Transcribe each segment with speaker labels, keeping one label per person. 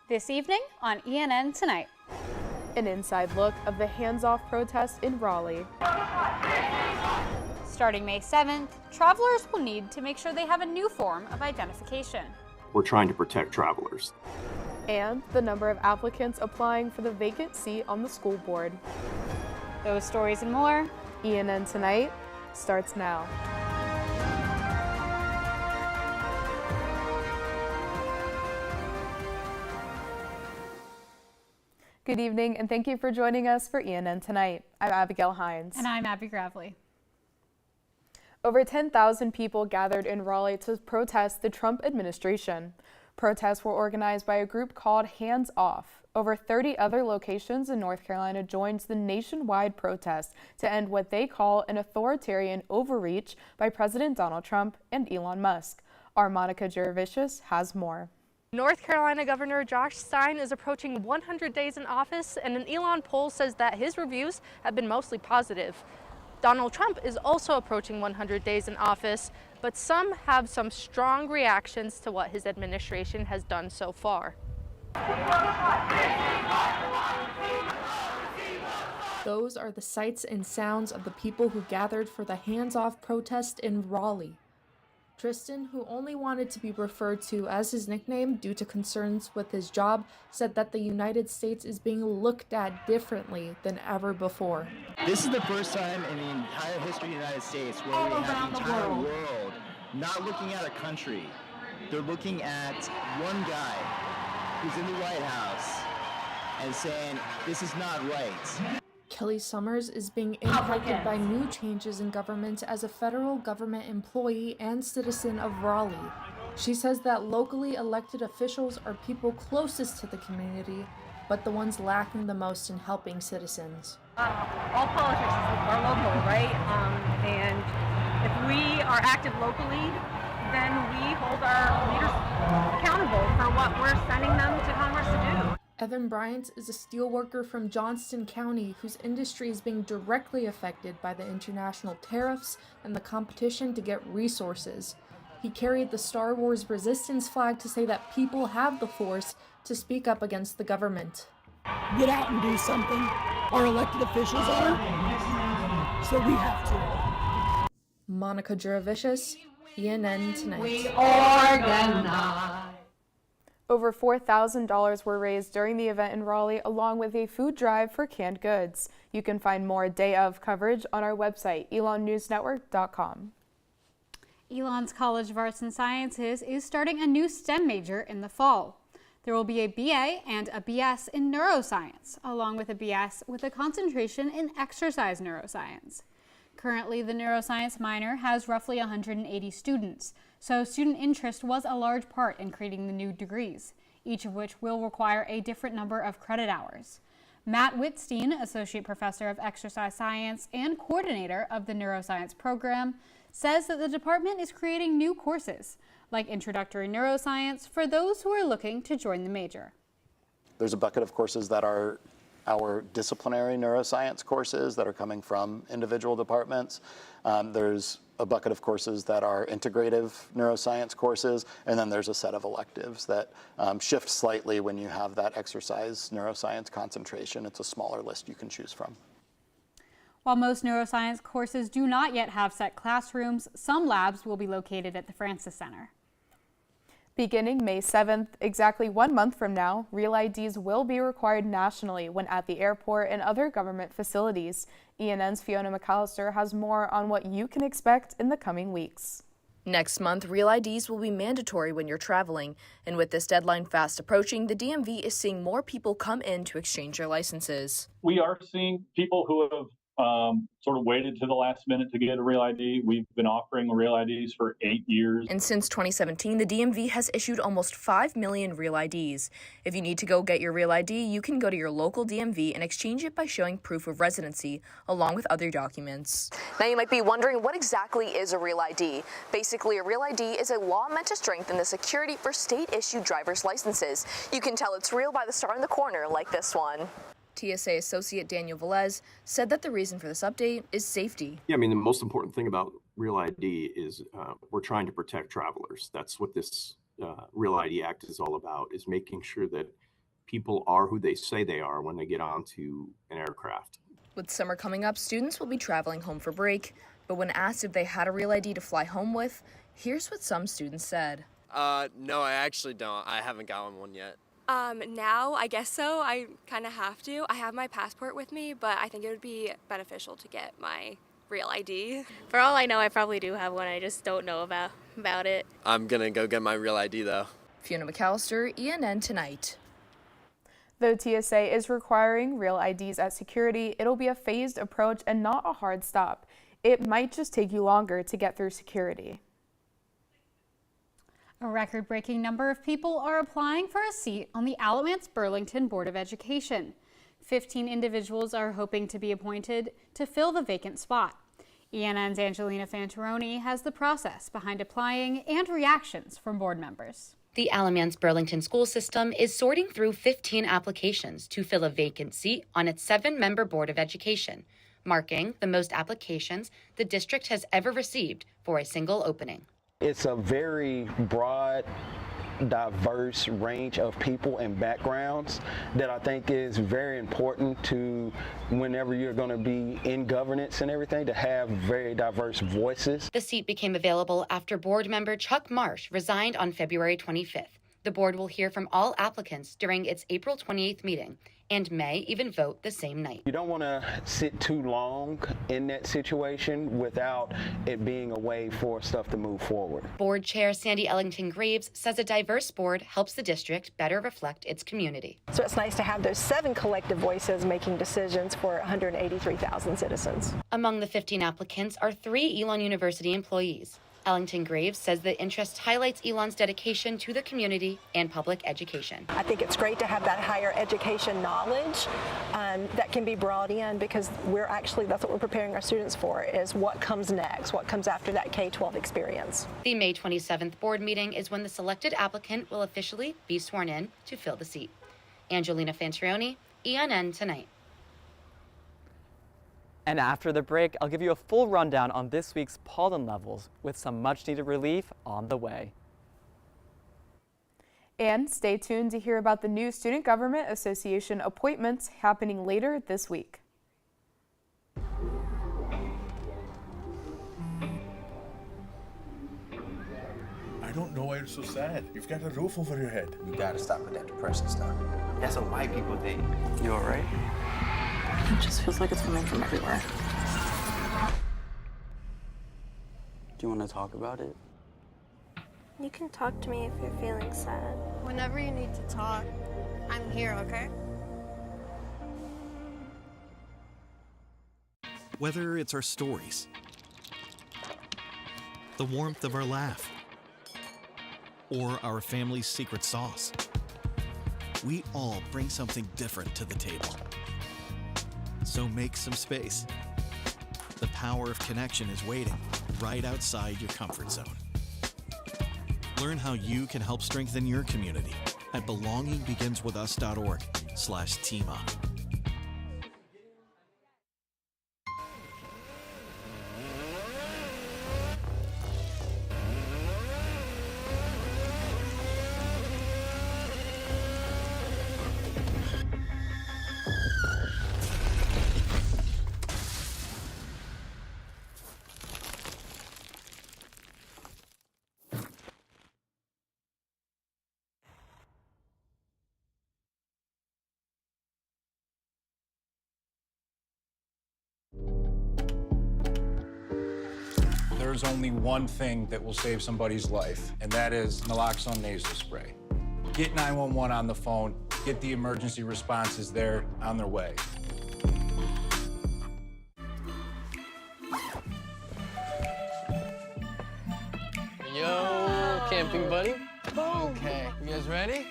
Speaker 1: This evening on ENN Tonight.
Speaker 2: An inside look of the hands-off protest in Raleigh.
Speaker 1: Starting May 7th, travelers will need to make sure they have a new form of identification.
Speaker 3: We're trying to protect travelers.
Speaker 2: And the number of applicants applying for the vacant seat on the school board.
Speaker 1: Those stories and more.
Speaker 2: ENN Tonight starts now. Good evening, and thank you for joining us for ENN Tonight. I'm Abigail Hines.
Speaker 1: And I'm Abby Gravely.
Speaker 2: Over 10,000 people gathered in Raleigh to protest the Trump administration. Protests were organized by a group called Hands Off. Over 30 other locations in North Carolina joined the nationwide protest to end what they call an authoritarian overreach by President Donald Trump and Elon Musk. Our Monica Jurevicius has more.
Speaker 4: North Carolina Governor Josh Stein is approaching 100 days in office, and an Elon poll says that his reviews have been mostly positive. Donald Trump is also approaching 100 days in office, but some have some strong reactions to what his administration has done so far.
Speaker 5: Those are the sights and sounds of the people who gathered for the hands-off protest in Raleigh. Tristan, who only wanted to be referred to as his nickname due to concerns with his job, said that the United States is being looked at differently than ever before.
Speaker 6: This is the first time in the entire history of the United States where we have the entire world not looking at a country. They're looking at one guy who's in the White House and saying, this is not right.
Speaker 5: Kelly Summers is being impacted by new changes in government as a federal government employee and citizen of Raleigh. She says that locally elected officials are people closest to the community, but the ones lacking the most in helping citizens.
Speaker 7: All politics are local, right? And if we are active locally, then we hold our leaders accountable for what we're sending them to Congress to do.
Speaker 5: Evan Bryant is a steelworker from Johnston County whose industry is being directly affected by the international tariffs and the competition to get resources. He carried the Star Wars resistance flag to say that people have the force to speak up against the government.
Speaker 8: Get out and do something. Our elected officials are, so we have to.
Speaker 5: Monica Jurevicius, ENN Tonight.
Speaker 8: We organize.
Speaker 2: Over $4,000 were raised during the event in Raleigh, along with a food drive for canned goods. You can find more day of coverage on our website, elonnewsnetwork.com.
Speaker 1: Elon's College of Arts and Sciences is starting a new STEM major in the fall. There will be a BA and a BS in neuroscience, along with a BS with a concentration in exercise neuroscience. Currently, the neuroscience minor has roughly 180 students, so student interest was a large part in creating the new degrees, each of which will require a different number of credit hours. Matt Whitstein, Associate Professor of Exercise Science and coordinator of the neuroscience program, says that the department is creating new courses, like introductory neuroscience, for those who are looking to join the major.
Speaker 9: There's a bucket of courses that are our disciplinary neuroscience courses that are coming from individual departments. There's a bucket of courses that are integrative neuroscience courses, and then there's a set of electives that shift slightly when you have that exercise neuroscience concentration. It's a smaller list you can choose from.
Speaker 1: While most neuroscience courses do not yet have set classrooms, some labs will be located at the Francis Center.
Speaker 2: Beginning May 7th, exactly 1 month from now, Real IDs will be required nationally when at the airport and other government facilities. ENN's Fiona McAllister has more on what you can expect in the coming weeks.
Speaker 10: Next month, Real IDs will be mandatory when you're traveling, and with this deadline fast approaching, the DMV is seeing more people come in to exchange their licenses.
Speaker 11: We are seeing people who have sort of waited to the last minute to get a Real ID. We've been offering Real IDs for 8 years.
Speaker 10: And since 2017, the DMV has issued almost 5 million Real IDs. If you need to go get your Real ID, you can go to your local DMV and exchange it by showing proof of residency, along with other documents.
Speaker 12: Now you might be wondering, what exactly is a Real ID? Basically, a Real ID is a law meant to strengthen the security for state-issued driver's licenses. You can tell it's real by the star in the corner, like this one.
Speaker 10: TSA Associate Daniel Velez said that the reason for this update is safety.
Speaker 3: Yeah, I mean, the most important thing about Real ID is we're trying to protect travelers. That's what this Real ID Act is all about, is making sure that people are who they say they are when they get onto an aircraft.
Speaker 10: With summer coming up, students will be traveling home for break, but when asked if they had a real ID to fly home with, here's what some students said.
Speaker 13: No, I actually don't. I haven't gotten one yet.
Speaker 14: Now, I guess so. I kind of have to. I have my passport with me, but I think it would be beneficial to get my real ID.
Speaker 15: For all I know, I probably do have one. I just don't know about it.
Speaker 13: I'm gonna go get my real ID though.
Speaker 10: Fiona McAllister, ENN Tonight.
Speaker 2: Though TSA is requiring real IDs at security, it'll be a phased approach and not a hard stop. It might just take you longer to get through security.
Speaker 1: A record-breaking number of people are applying for a seat on the Alamance-Burlington Board of Education. 15 individuals are hoping to be appointed to fill the vacant spot. ENN's Angelina Fantaroni has the process behind applying and reactions from board members.
Speaker 16: The Alamance-Burlington school system is sorting through 15 applications to fill a vacant seat on its 7-member Board of Education, marking the most applications the district has ever received for a single opening.
Speaker 17: It's a very broad, diverse range of people and backgrounds that I think is very important to whenever you're going to be in governance and everything, to have very diverse voices.
Speaker 16: The seat became available after board member Chuck Marsh resigned on February 25th. The board will hear from all applicants during its April 28th meeting and may even vote the same night.
Speaker 17: You don't want to sit too long in that situation without it being a way for stuff to move forward.
Speaker 16: Board Chair Sandy Ellington Graves says a diverse board helps the district better reflect its community.
Speaker 18: So it's nice to have those 7 collective voices making decisions for 183,000 citizens.
Speaker 16: Among the 15 applicants are 3 Elon University employees. Ellington Graves says the interest highlights Elon's dedication to the community and public education.
Speaker 18: I think it's great to have that higher education knowledge that can be brought in, because that's what we're preparing our students for, is what comes next, what comes after that K-12 experience.
Speaker 16: The May 27th board meeting is when the selected applicant will officially be sworn in to fill the seat. Angelina Fantaroni, ENN Tonight.
Speaker 19: And after the break, I'll give you a full rundown on this week's pollen levels with some much-needed relief on the way.
Speaker 2: And stay tuned to hear about the new Student Government Association appointments happening later this week.
Speaker 20: I don't know why you're so sad. You've got a roof over your head.
Speaker 21: You gotta stop with that depression stuff. That's what white people think. You all right?
Speaker 22: It just feels like it's coming from everywhere.
Speaker 21: Do you want to talk about it?
Speaker 23: You can talk to me if you're feeling sad.
Speaker 24: Whenever you need to talk, I'm here, okay?
Speaker 25: Whether it's our stories, the warmth of our laugh, or our family's secret sauce, we all bring something different to the table. So make some space. The power of connection is waiting right outside your comfort zone. Learn how you can help strengthen your community at belongingbeginswithus.org/teamup.
Speaker 26: There's only one thing that will save somebody's life, and that is naloxone nasal spray. Get 911 on the phone, get the emergency responses there on their way.
Speaker 27: Yo, camping buddy. Okay, you guys ready?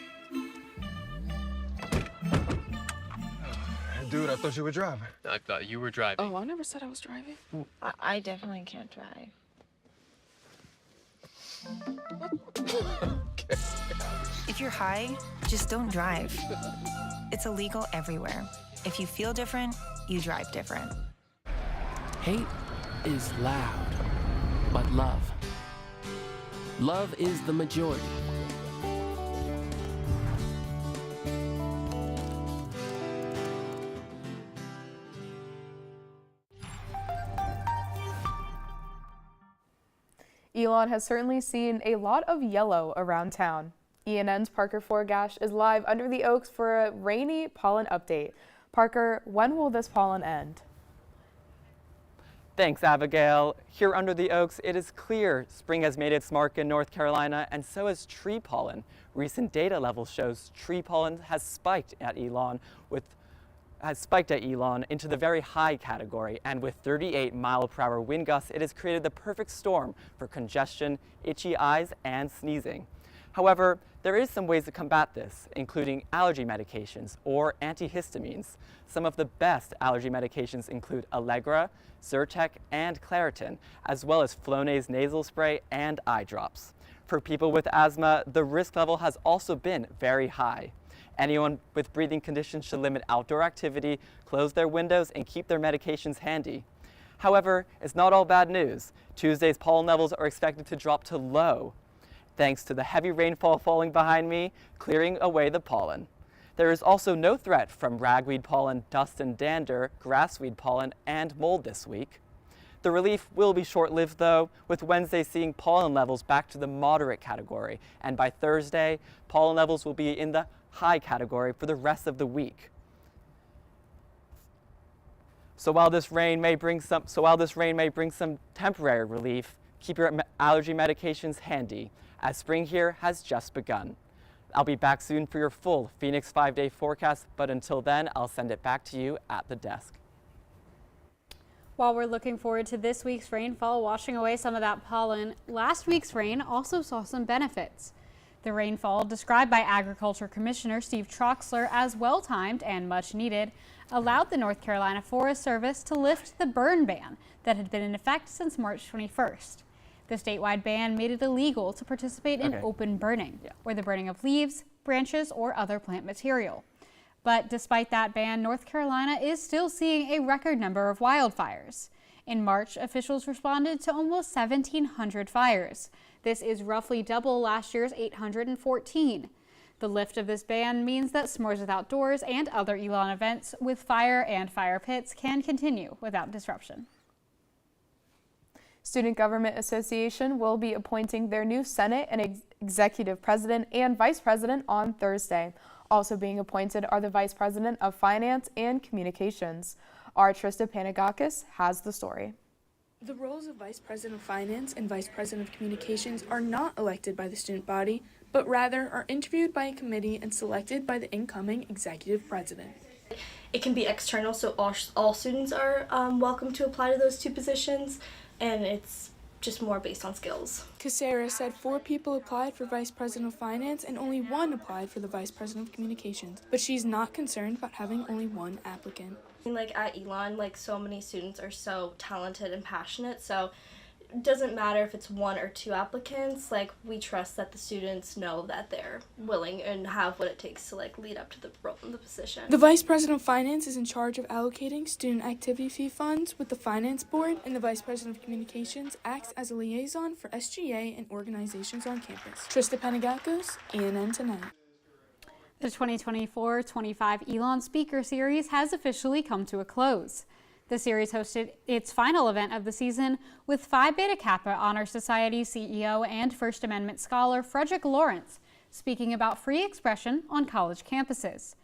Speaker 20: Dude, I thought you were driving.
Speaker 27: I thought you were driving.
Speaker 22: Oh, I never said I was driving. I definitely can't drive.
Speaker 28: If you're high, just don't drive. It's illegal everywhere. If you feel different, you drive different.
Speaker 29: Hate is loud, but love is the majority.
Speaker 2: Elon has certainly seen a lot of yellow around town. ENN's Parker Forgash is live under the oaks for a rainy pollen update. Parker, when will this pollen end?
Speaker 19: Thanks, Abigail. Here under the oaks, it is clear spring has made its mark in North Carolina, and so has tree pollen. Recent data level shows tree pollen has spiked at Elon into the very high category, and with 38-mile-per-hour wind gusts, it has created the perfect storm for congestion, itchy eyes, and sneezing. However, there is some ways to combat this, including allergy medications or antihistamines. Some of the best allergy medications include Allegra, Zyrtec, and Claritin, as well as Flonase nasal spray and eye drops. For people with asthma, the risk level has also been very high. Anyone with breathing conditions should limit outdoor activity, close their windows, and keep their medications handy. However, it's not all bad news. Tuesday's pollen levels are expected to drop to low, thanks to the heavy rainfall falling behind me, clearing away the pollen. There is also no threat from ragweed pollen, dust and dander, grassweed pollen, and mold this week. The relief will be short-lived though, with Wednesday seeing pollen levels back to the moderate category, and by Thursday, pollen levels will be in the high category for the rest of the week. So while this rain may bring some temporary relief, keep your allergy medications handy, as spring here has just begun. I'll be back soon for your full Phoenix 5-day forecast, but until then, I'll send it back to you at the desk.
Speaker 1: While we're looking forward to this week's rainfall washing away some of that pollen, last week's rain also saw some benefits. The rainfall, described by Agriculture Commissioner Steve Troxler as well-timed and much needed, allowed the North Carolina Forest Service to lift the burn ban that had been in effect since March 21st. The statewide ban made it illegal to participate in open burning, or the burning of leaves, branches, or other plant material. But despite that ban, North Carolina is still seeing a record number of wildfires. In March, officials responded to almost 1,700 fires. This is roughly double last year's 814. The lift of this ban means that S'mores with Outdoors and other Elon events with fire and fire pits can continue without disruption.
Speaker 2: Student Government Association will be appointing their new Senate and Executive President and Vice President on Thursday. Also being appointed are the Vice President of Finance and Communications. Our Trista Panagakis has the story.
Speaker 3: The roles of Vice President of Finance and Vice President of Communications are not elected by the student body, but rather are interviewed by a committee and selected by the incoming Executive President.
Speaker 4: It can be external, so all students are welcome to apply to those two positions, and it's just more based on skills.
Speaker 3: Casera said 4 people applied for Vice President of Finance and only 1 applied for the Vice President of Communications, but she's not concerned about having only 1 applicant.
Speaker 4: Like at Elon, like so many students are so talented and passionate, so it doesn't matter if it's 1 or 2 applicants. Like, we trust that the students know that they're willing and have what it takes to like lead up to the role in the position.
Speaker 3: The Vice President of Finance is in charge of allocating student activity fee funds with the Finance Board, and the Vice President of Communications acts as a liaison for SGA and organizations on campus. Trista Panagakos, ENN Tonight.
Speaker 1: The 2024-25 Elon Speaker Series has officially come to a close. The series hosted its final event of the season with Phi Beta Kappa Honor Society CEO and First Amendment scholar Frederick Lawrence speaking about free expression on college campuses.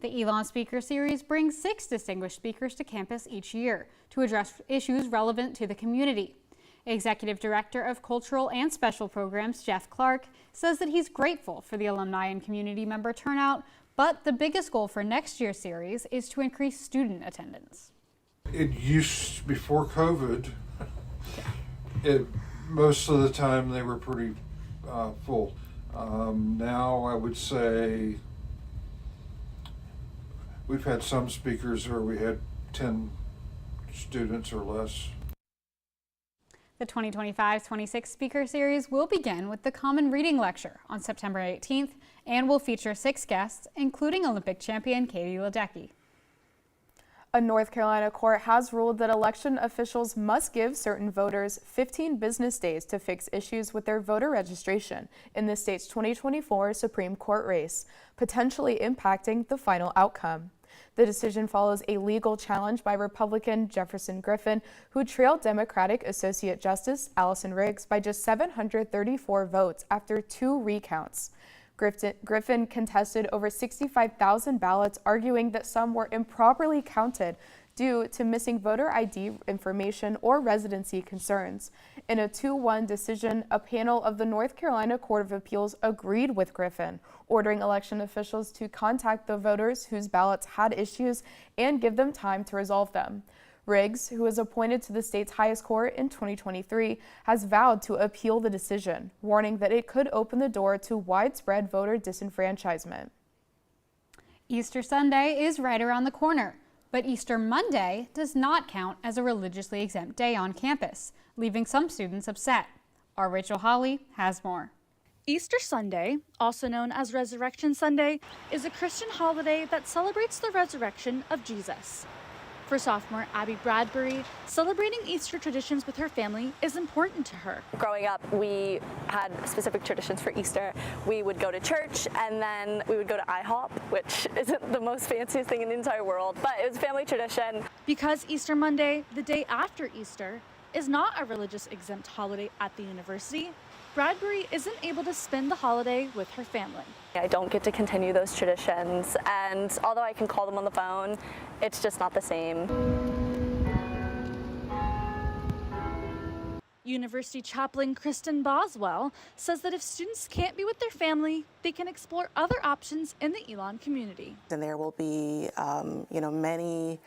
Speaker 1: The Elon Speaker Series brings 6 distinguished speakers to campus each year to address issues relevant to the community. Executive Director of Cultural and Special Programs Jeff Clark says that he's grateful for the alumni and community member turnout, but the biggest goal for next year's series is to increase student attendance.
Speaker 5: It used, before COVID, most of the time they were pretty full. Now I would say we've had some speakers where we had 10 students or less.
Speaker 1: The 2025-26 Speaker Series will begin with the Common Reading Lecture on September 18th and will feature 6 guests, including Olympic champion Katie Ledecky.
Speaker 2: A North Carolina court has ruled that election officials must give certain voters 15 business days to fix issues with their voter registration in the state's 2024 Supreme Court race, potentially impacting the final outcome. The decision follows a legal challenge by Republican Jefferson Griffin, who trailed Democratic Associate Justice Allison Riggs by just 734 votes after 2 recounts. Griffin contested over 65,000 ballots, arguing that some were improperly counted due to missing voter ID information or residency concerns. In a 2-1 decision, a panel of the North Carolina Court of Appeals agreed with Griffin, ordering election officials to contact the voters whose ballots had issues and give them time to resolve them. Riggs, who was appointed to the state's highest court in 2023, has vowed to appeal the decision, warning that it could open the door to widespread voter disenfranchisement.
Speaker 1: Easter Sunday is right around the corner, but Easter Monday does not count as a religiously exempt day on campus, leaving some students upset. Our Rachel Holly has more.
Speaker 6: Easter Sunday, also known as Resurrection Sunday, is a Christian holiday that celebrates the resurrection of Jesus. For sophomore Abby Bradbury, celebrating Easter traditions with her family is important to her.
Speaker 7: Growing up, we had specific traditions for Easter. We would go to church and then we would go to IHOP, which isn't the most fanciest thing in the entire world, but it was a family tradition.
Speaker 6: Because Easter Monday, the day after Easter, is not a religious exempt holiday at the university, Bradbury isn't able to spend the holiday with her family.
Speaker 7: I don't get to continue those traditions, and although I can call them on the phone, it's just not the same.
Speaker 6: University chaplain Kristen Boswell says that if students can't be with their family, they can explore other options in the Elon community.
Speaker 8: And there will be, many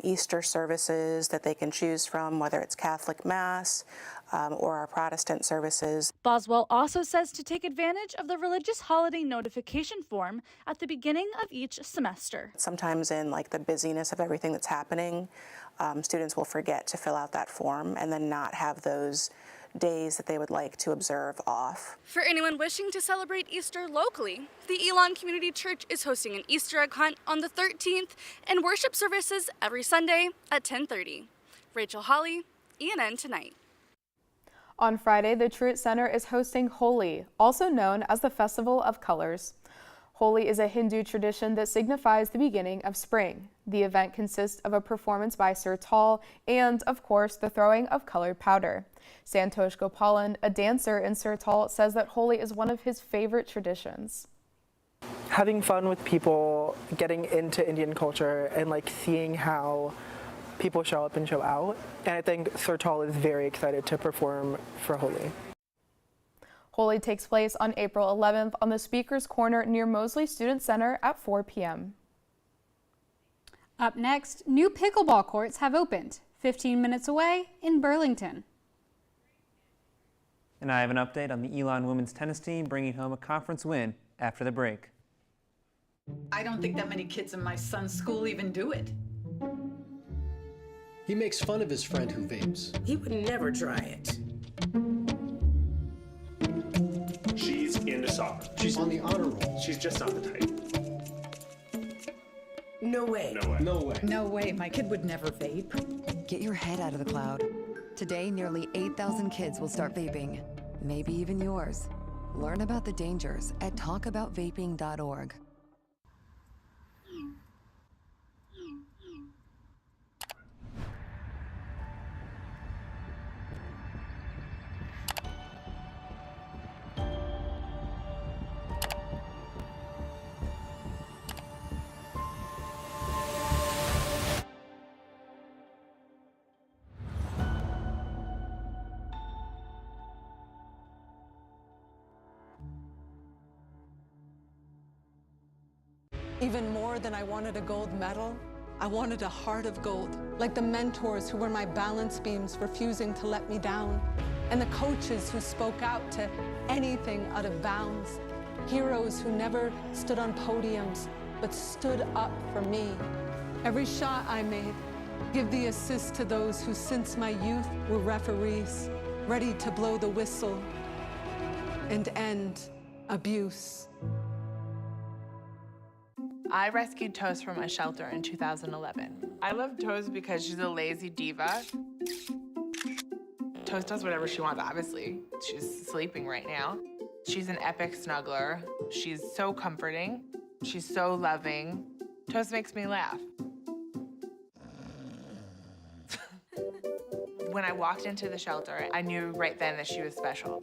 Speaker 8: Easter services that they can choose from, whether it's Catholic Mass or our Protestant services.
Speaker 6: Boswell also says to take advantage of the religious holiday notification form at the beginning of each semester.
Speaker 8: Sometimes in the busyness of everything that's happening, students will forget to fill out that form and then not have those days that they would like to observe off.
Speaker 6: For anyone wishing to celebrate Easter locally, the Elon Community Church is hosting an Easter egg hunt on the 13th and worship services every Sunday at 10:30. Rachel Holly, ENN Tonight.
Speaker 2: On Friday, the Truett Center is hosting Holi, also known as the Festival of Colors. Holi is a Hindu tradition that signifies the beginning of spring. The event consists of a performance by Sir Tal and, of course, the throwing of colored powder. Santosh Gopalan, a dancer in Sir Tal, says that Holi is one of his favorite traditions.
Speaker 9: Having fun with people, getting into Indian culture, and seeing how people show up and show out. And I think Sir Tal is very excited to perform for Holi.
Speaker 2: Holi takes place on April 11th on the Speaker's Corner near Mosley Student Center at 4 p.m.
Speaker 1: Up next, new pickleball courts have opened 15 minutes away in Burlington.
Speaker 11: And I have an update on the Elon women's tennis team bringing home a conference win after the break.
Speaker 12: I don't think that many kids in my son's school even do it.
Speaker 13: He makes fun of his friend who vapes.
Speaker 14: He would never try it.
Speaker 15: She's into soccer.
Speaker 13: She's on the honor roll.
Speaker 15: She's just not the type.
Speaker 14: No way.
Speaker 15: No way.
Speaker 13: No way.
Speaker 12: No way. My kid would never vape.
Speaker 30: Get your head out of the cloud. Today, nearly 8,000 kids will start vaping. Maybe even yours. Learn about the dangers at talkaboutvaping.org.
Speaker 31: Even more than I wanted a gold medal, I wanted a heart of gold, like the mentors who were my balance beams refusing to let me down, and the coaches who spoke out to anything out of bounds, heroes who never stood on podiums, but stood up for me. Every shot I made, give the assist to those who since my youth were referees, ready to blow the whistle and end abuse.
Speaker 32: I rescued Toast from a shelter in 2011. I love Toast because she's a lazy diva. Toast does whatever she wants, obviously. She's sleeping right now. She's an epic snuggler. She's so comforting. She's so loving. Toast makes me laugh. When I walked into the shelter, I knew right then that she was special.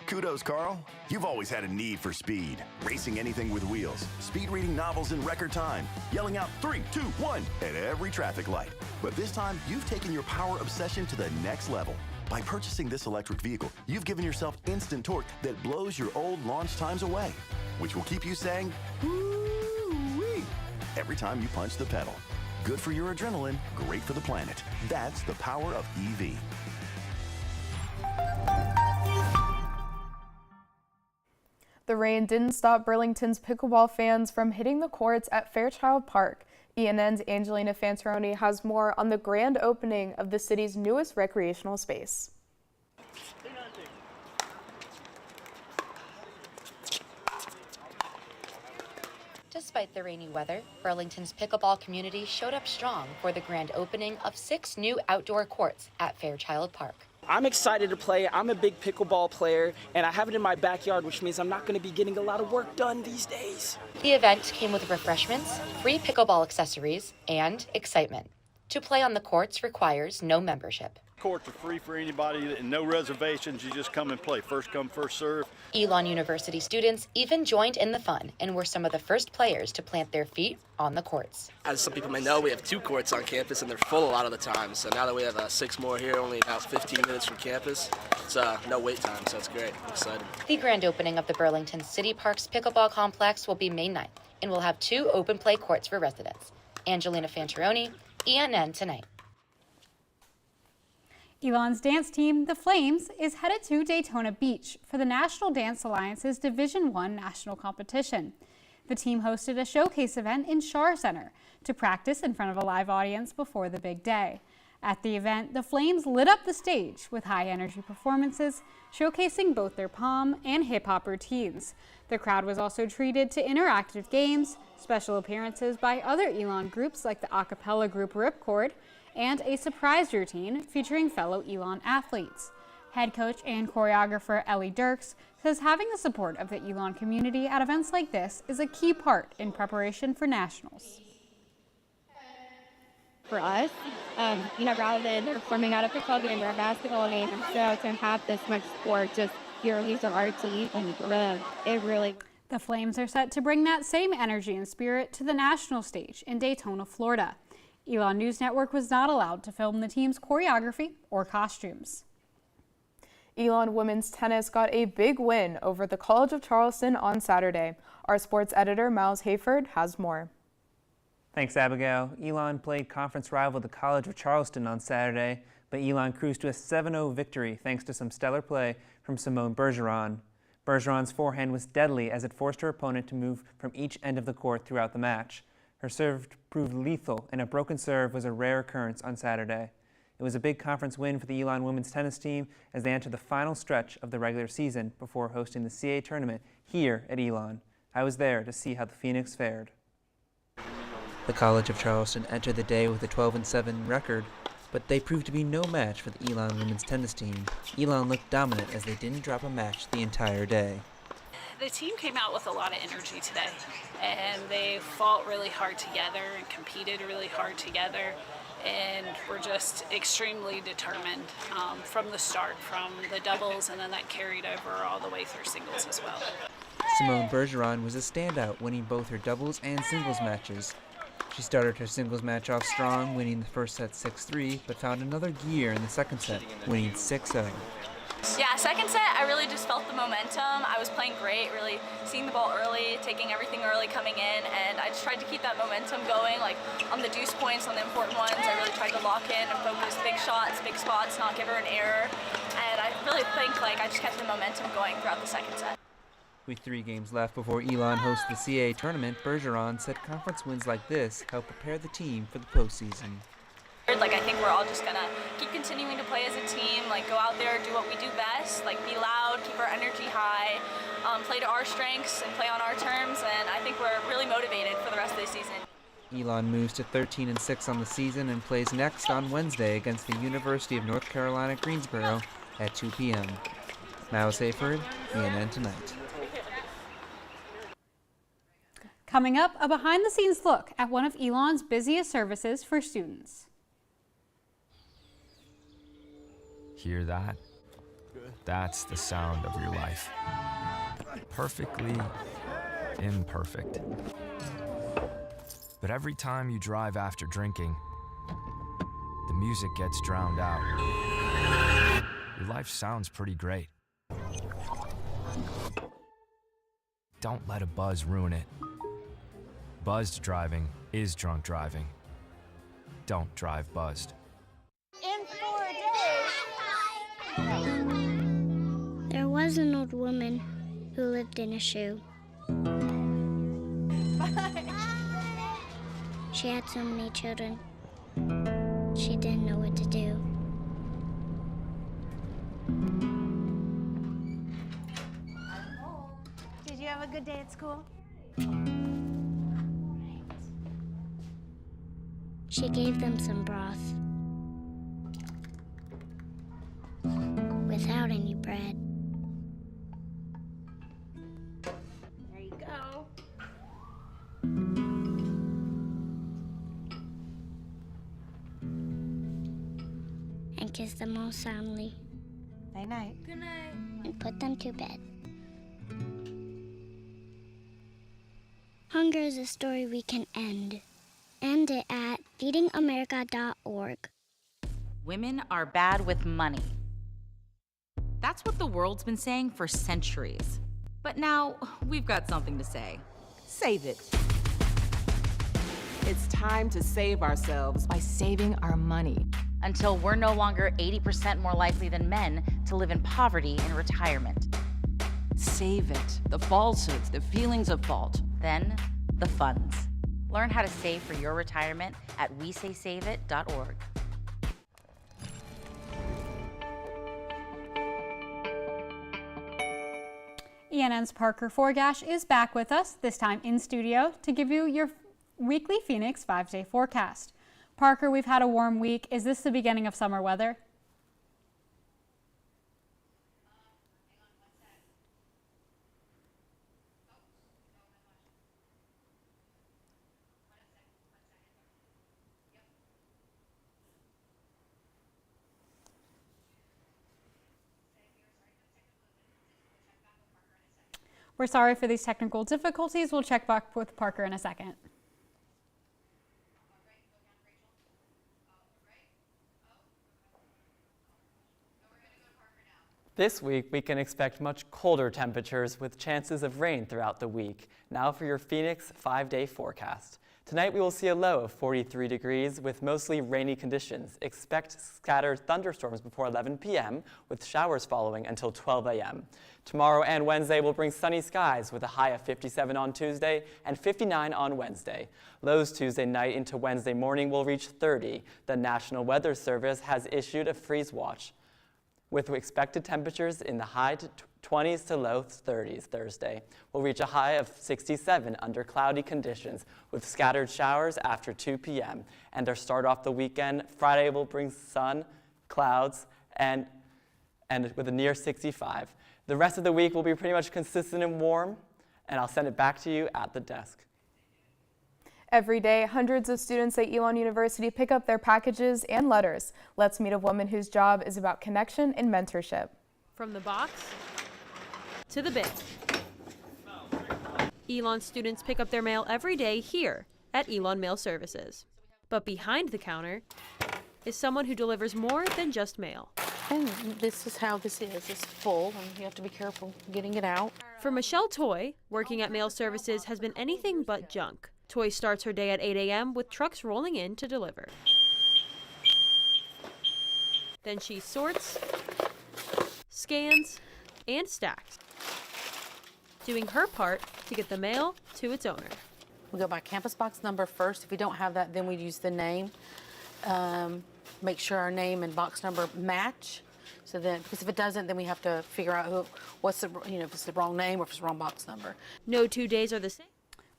Speaker 10: Kudos, Carl. You've always had a need for speed. Racing anything with wheels, speed reading novels in record time, yelling out 3, 2, 1 at every traffic light. But this time, you've taken your power obsession to the next level. By purchasing this electric vehicle, you've given yourself instant torque that blows your old launch times away, which will keep you saying, "Woo-wee," every time you punch the pedal. Good for your adrenaline, great for the planet. That's the power of EV.
Speaker 2: The rain didn't stop Burlington's pickleball fans from hitting the courts at Fairchild Park. ENN's Angelina Fantaroni has more on the grand opening of the city's newest recreational space.
Speaker 16: Despite the rainy weather, Burlington's pickleball community showed up strong for the grand opening of 6 new outdoor courts at Fairchild Park.
Speaker 17: I'm excited to play. I'm a big pickleball player, and I have it in my backyard, which means I'm not going to be getting a lot of work done these days.
Speaker 16: The event came with refreshments, free pickleball accessories, and excitement. To play on the courts requires no membership.
Speaker 18: Courts are free for anybody and no reservations. You just come and play. First come, first serve.
Speaker 16: Elon University students even joined in the fun and were some of the first players to plant their feet on the courts.
Speaker 20: As some people may know, we have 2 courts on campus and they're full a lot of the time. So now that we have 6 more here, only about 15 minutes from campus, it's no wait time, so it's great. I'm excited.
Speaker 16: The grand opening of the Burlington City Parks Pickleball Complex will be May 9th and will have 2 open play courts for residents. Angelina Fantaroni, ENN Tonight.
Speaker 1: Elon's dance team, the Flames, is headed to Daytona Beach for the National Dance Alliance's Division I national competition. The team hosted a showcase event in Schar Center to practice in front of a live audience before the big day. At the event, the Flames lit up the stage with high-energy performances, showcasing both their pom and hip-hop routines. The crowd was also treated to interactive games, special appearances by other Elon groups like the a cappella group Ripcord, and a surprise routine featuring fellow Elon athletes. Head coach and choreographer Ellie Dirks says having the support of the Elon community at events like this is a key part in preparation for nationals.
Speaker 21: For us, rather than performing at a football game or a basketball game, so to have this much support just purely for our team, it really.
Speaker 1: The Flames are set to bring that same energy and spirit to the national stage in Daytona, Florida. Elon News Network was not allowed to film the team's choreography or costumes.
Speaker 2: Elon women's tennis got a big win over the College of Charleston on Saturday. Our sports editor, Miles Hayford, has more.
Speaker 11: Thanks, Abigail. Elon played conference rival the College of Charleston on Saturday, but Elon cruised to a 7-0 victory thanks to some stellar play from Simone Bergeron. Bergeron's forehand was deadly as it forced her opponent to move from each end of the court throughout the match. Her serve proved lethal, and a broken serve was a rare occurrence on Saturday. It was a big conference win for the Elon women's tennis team as they enter the final stretch of the regular season before hosting the CA tournament here at Elon. I was there to see how the Phoenix fared. The College of Charleston entered the day with a 12-7 record, but they proved to be no match for the Elon women's tennis team. Elon looked dominant as they didn't drop a match the entire day.
Speaker 22: The team came out with a lot of energy today, and they fought really hard together and competed really hard together, and were just extremely determined from the start, from the doubles, and then that carried over all the way through singles as well.
Speaker 11: Simone Bergeron was a standout, winning both her doubles and singles matches. She started her singles match off strong, winning the first set 6-3, but found another gear in the second set, winning 6-0.
Speaker 23: Yeah, second set, I really just felt the momentum. I was playing great, really seeing the ball early, taking everything early coming in, and I just tried to keep that momentum going, like on the deuce points, on the important ones. I really tried to lock in and focus big shots, big spots, not give her an error. And I really think I just kept the momentum going throughout the second set.
Speaker 11: With 3 games left before Elon hosts the CAA tournament, Bergeron said conference wins like this help prepare the team for the postseason.
Speaker 23: I think we're all just gonna keep continuing to play as a team, go out there, do what we do best, be loud, keep our energy high, play to our strengths and play on our terms, and I think we're really motivated for the rest of the season.
Speaker 11: Elon moves to 13-6 on the season and plays next on Wednesday against the University of North Carolina Greensboro at 2 p.m. Miles Hayford, ENN Tonight.
Speaker 1: Coming up, a behind-the-scenes look at one of Elon's busiest services for students.
Speaker 3: Hear that? That's the sound of your life. Perfectly imperfect. But every time you drive after drinking, the music gets drowned out. Your life sounds pretty great. Don't let a buzz ruin it. Buzzed driving is drunk driving. Don't drive buzzed.
Speaker 21: In 4 days. There was an old woman who lived in a shoe. She had so many children. She didn't know what to do.
Speaker 4: Did you have a good day at school?
Speaker 21: She gave them some broth without any bread.
Speaker 4: There you go.
Speaker 21: And kissed them all soundly.
Speaker 4: Night night.
Speaker 21: Good night. And put them to bed. Hunger is a story we can end. End it at feedingamerica.org.
Speaker 5: Women are bad with money. That's what the world's been saying for centuries. But now we've got something to say.
Speaker 7: Save it. It's time to save ourselves by saving our money.
Speaker 5: Until we're no longer 80% more likely than men to live in poverty in retirement.
Speaker 8: Save it. The falsehoods, the feelings of fault.
Speaker 5: Then, the funds. Learn how to save for your retirement at wesaysaveit.org.
Speaker 1: ENN's Parker Forgash is back with us, this time in studio, to give you your weekly Phoenix 5-day forecast. Parker, we've had a warm week. Is this the beginning of summer weather? We're sorry for these technical difficulties. We'll check back with Parker in a second.
Speaker 19: This week, we can expect much colder temperatures with chances of rain throughout the week. Now for your Phoenix 5-day forecast. Tonight, we will see a low of 43 degrees with mostly rainy conditions. Expect scattered thunderstorms before 11 p.m. with showers following until 12 a.m. Tomorrow and Wednesday will bring sunny skies with a high of 57 on Tuesday and 59 on Wednesday. Lows Tuesday night into Wednesday morning will reach 30. The National Weather Service has issued a freeze watch, with expected temperatures in the high 20s to low 30s Thursday. We'll reach a high of 67 under cloudy conditions with scattered showers after 2 p.m. And our start off the weekend, Friday will bring sun, clouds, and with a near 65. The rest of the week will be pretty much consistent and warm, and I'll send it back to you at the desk.
Speaker 2: Every day, hundreds of students at Elon University pick up their packages and letters. Let's meet a woman whose job is about connection and mentorship.
Speaker 24: From the box to the bin. Elon students pick up their mail every day here at Elon Mail Services. But behind the counter is someone who delivers more than just mail.
Speaker 25: And this is how this is. It's full, and you have to be careful getting it out.
Speaker 24: For Michelle Toy, working at Mail Services has been anything but junk. Toy starts her day at 8 a.m. with trucks rolling in to deliver. Then she sorts, scans, and stacks, doing her part to get the mail to its owner.
Speaker 25: We go by campus box number first. If we don't have that, then we use the name. Make sure our name and box number match. So then, because if it doesn't, then we have to figure out if it's the wrong name or if it's the wrong box number.
Speaker 24: No 2 days are the same.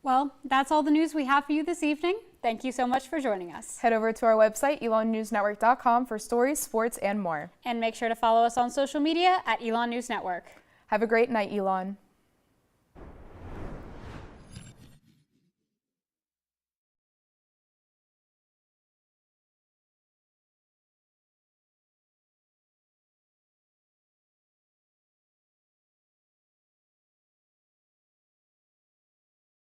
Speaker 1: Well, that's all the news we have for you this evening. Thank you so much for joining us.
Speaker 2: Head over to our website, elonnewsnetwork.com, for stories, sports, and more.
Speaker 1: And make sure to follow us on social media at Elon News Network.
Speaker 2: Have a great night, Elon.